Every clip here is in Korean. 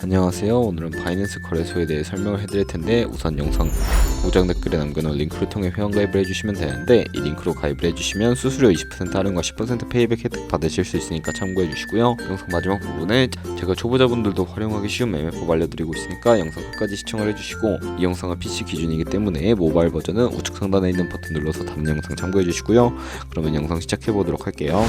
안녕하세요. 오늘은 바이낸스 거래소에 대해 설명을 해드릴 텐데 우선 영상 고정 댓글에 남겨놓은 링크를 통해 회원가입을 해주시면 되는데 이 링크로 가입을 해주시면 수수료 20% 할인과 10% 페이백 혜택 받으실 수 있으니까 참고해주시고요. 영상 마지막 부분에 제가 초보자분들도 활용하기 쉬운 매매법 알려드리고 있으니까 영상 끝까지 시청을 해주시고 이 영상은 PC 기준이기 때문에 모바일 버전은 우측 상단에 있는 버튼 눌러서 다른 영상 참고해주시고요. 그러면 영상 시작해보도록 할게요.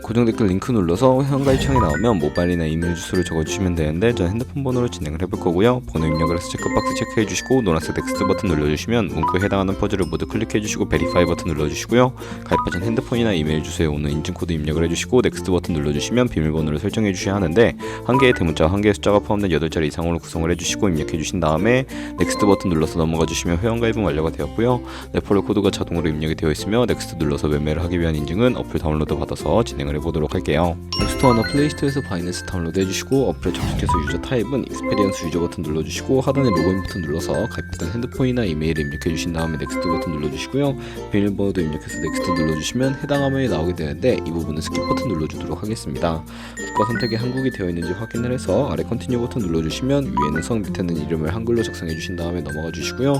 고정 댓글 링크 눌러서 회원가입 창이 나오면 모바일이나 이메일 주소를 적어주시면 되는데 전 핸드폰 번호로 진행을 해볼 거고요. 번호 입력을 해서 체크박스 체크해주시고 노란색 넥스트 버튼 눌러주시면 문구에 해당하는 퍼즐을 모두 클릭해주시고 베리파이 버튼 눌러주시고요. 가입하신 핸드폰이나 이메일 주소에 오는 인증코드 입력을 해주시고 넥스트 버튼 눌러주시면 비밀번호를 설정해주셔야 하는데 한 개의 대문자와 한 개의 숫자가 포함된 8자리 이상으로 구성을 해주시고 입력해주신 다음에 넥스트 버튼 눌러서 넘어가주시면 회원가입은 완료가 되었고요. 레퍼럴 코드가 자동으로 입력이 되어 있으며 넥스트 눌러서 매매를 하기 위한 인증은 어플 다운로드 받아서 진행을 해보도록 할게요. 앱스토어나 플레이스토어에서 바이낸스 다운로드 해주시고 어플에 접속해서 유저 타입은 익스페리언스 유저 버튼 눌러주시고 하단에 로그인 버튼 눌러서 가입했던 핸드폰이나 이메일을 입력해주신 다음에 넥스트 버튼 눌러주시고요. 비밀번호도 입력해서 넥스트 눌러주시면 해당 화면이 나오게 되는데 이 부분은 스킵 버튼 눌러주도록 하겠습니다. 국가 선택이 한국이 되어 있는지 확인을 해서 아래 컨티뉴 버튼 눌러주시면 위에는 성 밑에는 이름을 한글로 작성해주신 다음에 넘어가 주시고요.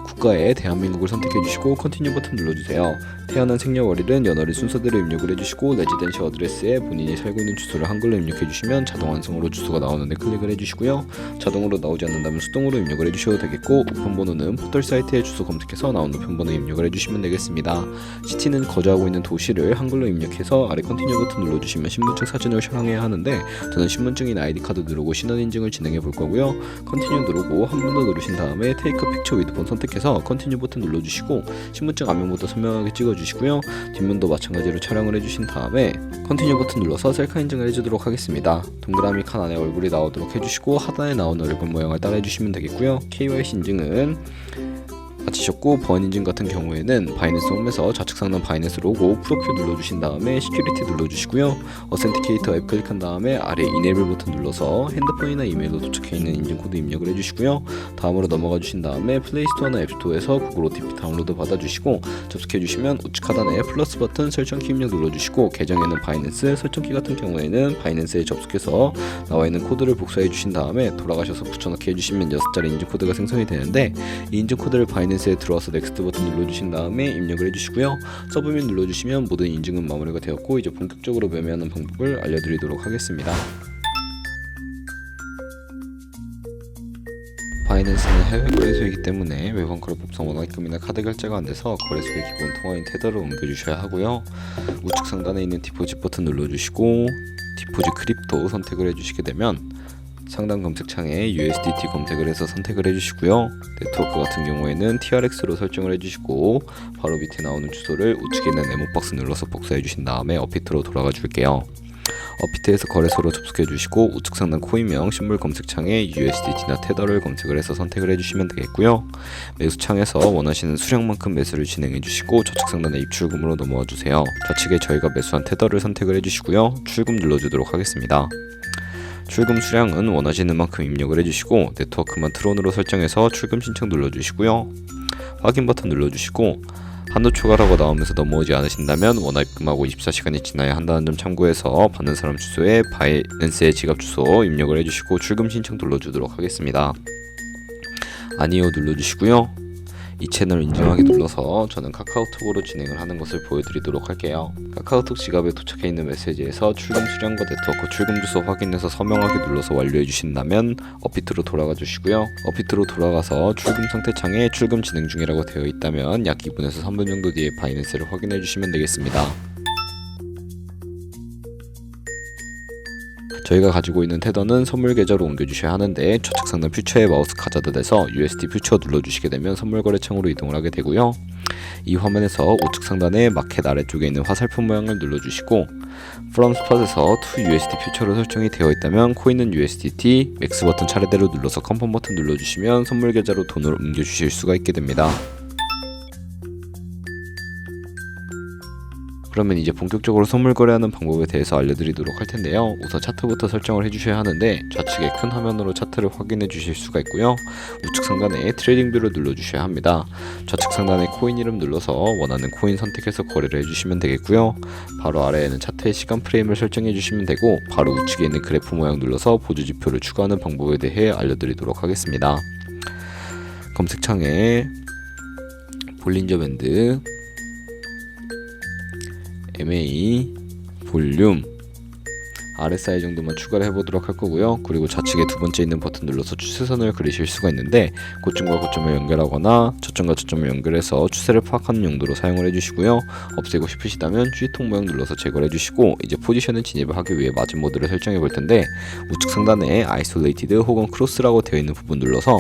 국가에 대한민국을 선택해주시고 컨티뉴 버튼 눌러주세요. 태어난 생년월일은 연월일 순서대로 입력을 해주시고 레지던시 어드레스에 본인이 살고 있는 주소를 한글로 입력해주시면 자동 완성으로 주소가 나오는데 클릭을 해주시고요. 자동으로 나오지 않는다면 수동으로 입력을 해주셔도 되겠고 우편번호는 포털 사이트에 주소 검색해서 나온 우편번호 입력을 해주시면 되겠습니다. 시티는 거주하고 있는 도시를 한글로 입력해서 아래 컨티뉴 버튼 눌러주시면 신분증 사진을 촬영해야 하는데 저는 신분증인 아이디카드 누르고 신원인증을 진행해 볼 거고요. 컨티뉴 누르고 한 번 더 누르신 다음에 테이크 픽처 위드 폰 선택해서 컨티뉴 버튼 눌러주시고 신분증 앞면부터 선명하게 찍어주시고요. 뒷면도 마찬가지로 촬영을 해주신 다음에 컨티뉴 버튼 눌러서 셀카 인증을 해주도록 하겠습니다. 동그라미 칸 안에 얼굴이 나오도록 해주시고 하단에 나오는 얼굴 모양을 따라 해주시면 되겠고요. KYC 인증은 마치셨고 보안 인증 같은 경우에는 바이낸스 홈에서 좌측 상단 바이낸스 로고 프로필 눌러주신 다음에 시큐리티 눌러주시고요. 어센티케이터 앱 클릭한 다음에 아래 이네이블 버튼 눌러서 핸드폰이나 이메일로 도착해 있는 인증코드 입력을 해주시고요. 다음으로 넘어가 주신 다음에 플레이스토어나 앱스토어에서 구글 OTP 다운로드 받아주시고 접속해주시면 우측 하단에 플러스 버튼 설정키 입력 눌러주시고 계정에는 바이낸스, 설정키 같은 경우에는 바이낸스에 접속해서 나와있는 코드를 복사해 주신 다음에 돌아가셔서 붙여넣기 해주시면 6자리 인증코드가 생성이 되는데 이 인증코드를 바이낸스에 들어와서 넥스트 버튼 눌러주신 다음에 입력을 해주시고요. 서브밋 눌러주시면 모든 인증은 마무리가 되었고 이제 본격적으로 매매하는 방법을 알려드리도록 하겠습니다. 바이낸스는 해외 거래소이기 때문에 외환 거래법상 원화입금이나 카드 결제가 안돼서 거래소의 기본 통화인 테더를 옮겨주셔야 하고요. 우측 상단에 있는 디포짓 버튼 눌러주시고 디포짓 크립토 선택을 해주시게 되면 상단 검색창에 USDT 검색을 해서 선택을 해주시고요. 네트워크 같은 경우에는 TRX로 설정을 해주시고 바로 밑에 나오는 주소를 우측에 있는 네모박스 눌러서 복사해 주신 다음에 업비트로 돌아가 줄게요. 업비트에서 거래소로 접속해 주시고 우측 상단 코인명 신물 검색창에 USDT나 테더를 검색을 해서 선택을 해주시면 되겠고요. 매수창에서 원하시는 수량만큼 매수를 진행해 주시고 좌측 상단에 입출금으로 넘어와 주세요. 좌측에 저희가 매수한 테더를 선택을 해주시고요. 출금 눌러주도록 하겠습니다. 출금 수량은 원하시는 만큼 입력을 해주시고 네트워크만 트론으로 설정해서 출금 신청 눌러주시고요. 확인 버튼 눌러주시고 한도 초과라고 나오면서 넘어오지 않으신다면 원화입금하고 24시간이 지나야 한다는 점 참고해서 받는 사람 주소에 바이낸스의 지갑 주소 입력을 해주시고 출금 신청 눌러주도록 하겠습니다. 아니요 눌러주시고요. 이 채널 인증하기 눌러서 저는 카카오톡으로 진행을 하는 것을 보여드리도록 할게요. 카카오톡 지갑에 도착해 있는 메시지에서 출금 수량과 네트워크 출금 주소 확인해서 서명하기 눌러서 완료해 주신다면 업비트로 돌아가 주시고요. 업비트로 돌아가서 출금 상태 창에 출금 진행 중이라고 되어 있다면 약 2분에서 3분 정도 뒤에 바이낸스를 확인해 주시면 되겠습니다. 저희가 가지고 있는 테더는 선물 계좌로 옮겨주셔야 하는데 좌측 상단 퓨처에 마우스 가져다대서 USD 퓨처 눌러주시게 되면 선물 거래 창으로 이동을 하게 되고요. 이 화면에서 우측 상단에 마켓 아래쪽에 있는 화살표 모양을 눌러주시고 From Spot에서 To USD 퓨처로 설정이 되어 있다면 코인은 USDT, 맥스 버튼 차례대로 눌러서 컨펌 버튼 눌러주시면 선물 계좌로 돈을 옮겨주실 수가 있게 됩니다. 그러면 이제 본격적으로 선물 거래하는 방법에 대해서 알려드리도록 할 텐데요. 우선 차트부터 설정을 해주셔야 하는데 좌측에 큰 화면으로 차트를 확인해 주실 수가 있고요. 우측 상단에 트레이딩 뷰를 눌러주셔야 합니다. 좌측 상단에 코인 이름 눌러서 원하는 코인 선택해서 거래를 해주시면 되겠고요. 바로 아래에는 차트의 시간 프레임을 설정해 주시면 되고, 바로 우측에 있는 그래프 모양 눌러서 보조 지표를 추가하는 방법에 대해 알려드리도록 하겠습니다. 검색창에 볼린저 밴드, MA, 볼륨, RSI 정도만 추가를 해보도록 할 거고요. 그리고 좌측에 두 번째 있는 버튼 눌러서 추세선을 그리실 수가 있는데, 고점과 고점을 연결하거나 저점과 저점을 연결해서 추세를 파악하는 용도로 사용을 해주시고요. 없애고 싶으시다면 G통 모양 눌러서 제거를 해주시고, 이제 포지션에 진입을 하기 위해 마진 모드를 설정해 볼 텐데, 우측 상단에 아이솔레이티드 혹은 크로스라고 되어 있는 부분 눌러서,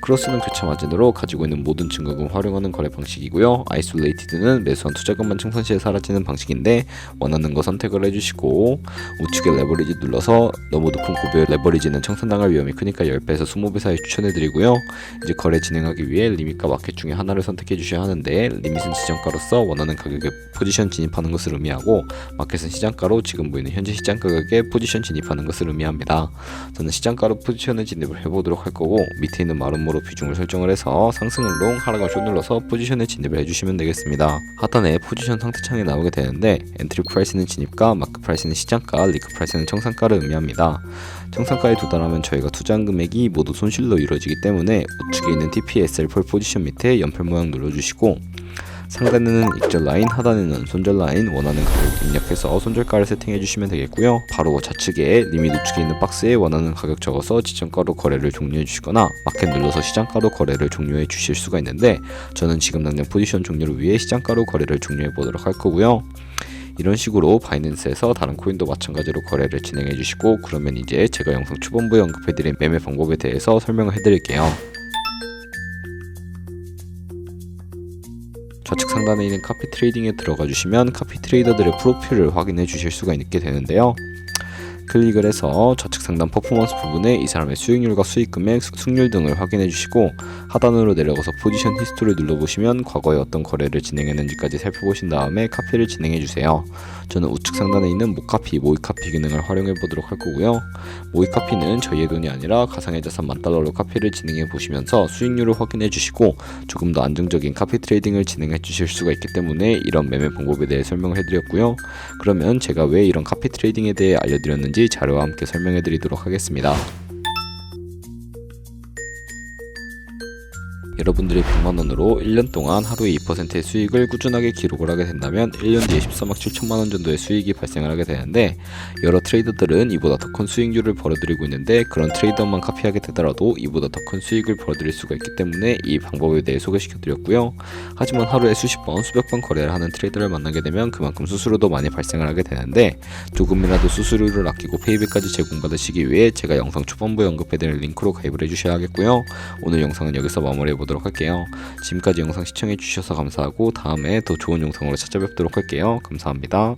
크로스는 교차 마진으로 가지고 있는 모든 증거금 활용하는 거래 방식이고요. 아이솔레이티드는 매수한 투자금만 청산시에 사라지는 방식인데, 원하는 거 선택을 해주시고, 우측에 레버리지 눌러서 너무 높은 고배의 레버리지는 청산당할 위험이 크니까 10배에서 20배 사이 추천해드리고요. 이제 거래 진행하기 위해 리밋과 마켓 중에 하나를 선택해 주셔야 하는데, 리밋은 지정가로서 원하는 가격에 포지션 진입하는 것을 의미하고, 마켓은 시장가로 지금 보이는 현재 시장 가격에 포지션 진입하는 것을 의미합니다. 저는 시장가로 포지션을 진입을 해보도록 할 거고, 밑에 있는 마름모로 비중을 설정을 해서 상승은 롱, 하락은 숏 눌러서 포지션에 진입을 해주시면 되겠습니다. 하단에 포지션 상태창이 나오게 되는데, 엔트리 프라이스는 진입가, 마크 프라이스는 시장가, 리크 프라이스는 청산가를 의미합니다. 청산가에 도달하면 저희가 투자한 금액이 모두 손실로 이루어지기 때문에 우측에 있는 TPSL 폴 포지션 밑에 연필 모양 눌러주시고, 상단에는 익절 라인, 하단에는 손절 라인, 원하는 가격 입력해서 손절가를 세팅해 주시면 되겠고요. 바로 좌측에 리밋 우측에 있는 박스에 원하는 가격 적어서 지정가로 거래를 종료해 주시거나, 마켓 눌러서 시장가로 거래를 종료해 주실 수가 있는데, 저는 지금 당장 포지션 종료를 위해 시장가로 거래를 종료해 보도록 할 거고요. 이런 식으로 바이낸스에서 다른 코인도 마찬가지로 거래를 진행해 주시고, 그러면 이제 제가 영상 초반부에 언급해드린 매매 방법에 대해서 설명을 해드릴게요. 좌측 상단에 있는 카피 트레이딩에 들어가 주시면 카피 트레이더들의 프로필을 확인해 주실 수가 있게 되는데요. 클릭을 해서 좌측 상단 퍼포먼스 부분에 이 사람의 수익률과 수익금액, 승률 등을 확인해 주시고, 하단으로 내려가서 포지션 히스토리를 눌러보시면 과거에 어떤 거래를 진행했는지까지 살펴보신 다음에 카피를 진행해 주세요. 저는 우측 상단에 있는 모카피, 모이카피 기능을 활용해 보도록 할 거고요. 모이카피는 저희의 돈이 아니라 가상의 자산 $10,000로 카피를 진행해 보시면서 수익률을 확인해 주시고, 조금 더 안정적인 카피 트레이딩을 진행해 주실 수가 있기 때문에 이런 매매 방법에 대해 설명을 해드렸고요. 그러면 제가 왜 이런 카피 트레이딩에 대해 알려드렸는지 자료와 함께 설명해 드리도록 하겠습니다. 여러분들이 100만원으로 1년 동안 하루에 2%의 수익을 꾸준하게 기록을 하게 된다면 1년 뒤에 13억 7천만원 정도의 수익이 발생을 하게 되는데, 여러 트레이더들은 이보다 더 큰 수익률을 벌어들이고 있는데, 그런 트레이더만 카피하게 되더라도 이보다 더 큰 수익을 벌어들일 수가 있기 때문에 이 방법에 대해 소개시켜 드렸고요. 하지만 하루에 수십 번, 수백 번 거래를 하는 트레이더를 만나게 되면 그만큼 수수료도 많이 발생을 하게 되는데, 조금이라도 수수료를 아끼고 페이백까지 제공받으시기 위해 제가 영상 초반부에 언급해드린 링크로 가입을 해주셔야 하겠고요. 오늘 영상은 여기서 마무리해보도록 할게요. 지금까지 영상 시청해주셔서 감사하고, 다음에 더 좋은 영상으로 찾아뵙도록 할게요. 감사합니다.